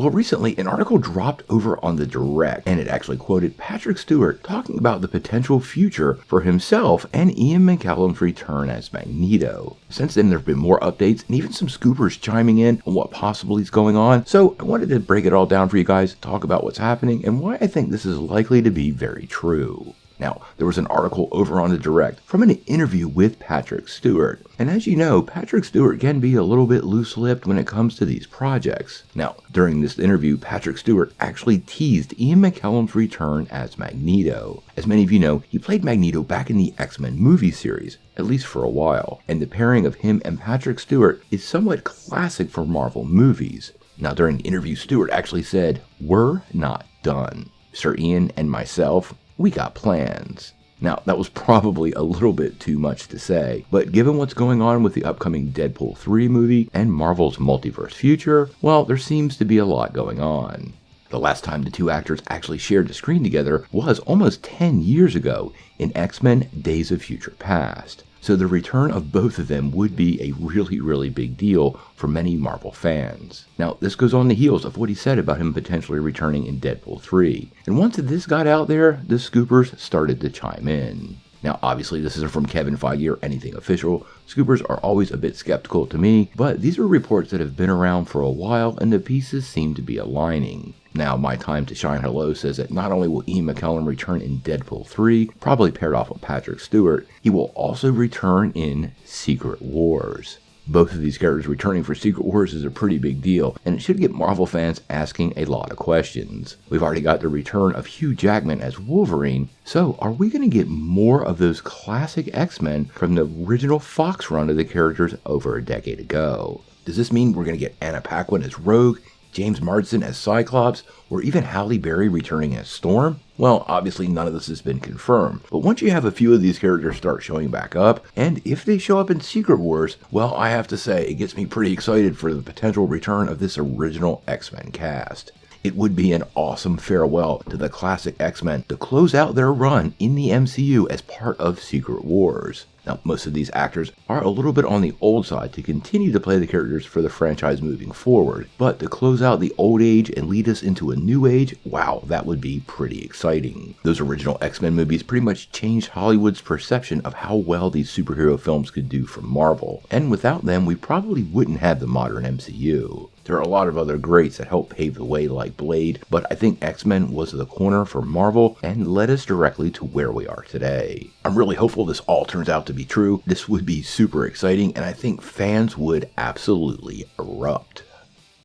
Well, recently an article dropped over on the Direct, and it actually quoted Patrick Stewart talking about the potential future for himself and Ian McKellen's return as Magneto. Since then, there have been more updates and even some scoopers chiming in on what possibly is going on, so I wanted to break it all down for you guys, talk about what's happening, and why I think this is likely to be very true. Now, there was an article over on the Direct from an interview with Patrick Stewart. And as you know, Patrick Stewart can be a little bit loose-lipped when it comes to these projects. Now, during this interview, Patrick Stewart actually teased Ian McKellen's return as Magneto. As many of you know, he played Magneto back in the X-Men movie series, at least for a while. And the pairing of him and Patrick Stewart is somewhat classic for Marvel movies. Now, during the interview, Stewart actually said, "We're not done. Sir Ian and myself, we got plans." Now, that was probably a little bit too much to say, but given what's going on with the upcoming Deadpool 3 movie and Marvel's multiverse future, well, there seems to be a lot going on. The last time the two actors actually shared the screen together was almost 10 years ago in X-Men Days of Future Past. So the return of both of them would be a really big deal for many Marvel fans. Now, this goes on the heels of what he said about him potentially returning in Deadpool 3. And once this got out there, the scoopers started to chime in. Now, obviously, this isn't from Kevin Feige or anything official. Scoopers are always a bit skeptical to me, but these are reports that have been around for a while and the pieces seem to be aligning. Now, My Time to Shine Hello says that not only will Ian McKellen return in Deadpool 3, probably paired off with Patrick Stewart, he will also return in Secret Wars. Both of these characters returning for Secret Wars is a pretty big deal, and it should get Marvel fans asking a lot of questions. We've already got the return of Hugh Jackman as Wolverine, so are we going to get more of those classic X-Men from the original Fox run of the characters over a decade ago? Does this mean we're going to get Anna Paquin as Rogue, James Marsden as Cyclops, or even Halle Berry returning as Storm? Well, obviously none of this has been confirmed, but once you have a few of these characters start showing back up, and if they show up in Secret Wars, well, I have to say, it gets me pretty excited for the potential return of this original X-Men cast. It would be an awesome farewell to the classic X-Men to close out their run in the MCU as part of Secret Wars. Now, most of these actors are a little bit on the old side to continue to play the characters for the franchise moving forward, but to close out the old age and lead us into a new age, wow, that would be pretty exciting. Those original X-Men movies pretty much changed Hollywood's perception of how well these superhero films could do for Marvel, and without them, we probably wouldn't have the modern MCU. There are a lot of other greats that helped pave the way like Blade, but I think X-Men was the corner for Marvel and led us directly to where we are today. I'm really hopeful this all turns out to be true. This would be super exciting, and I think fans would absolutely erupt.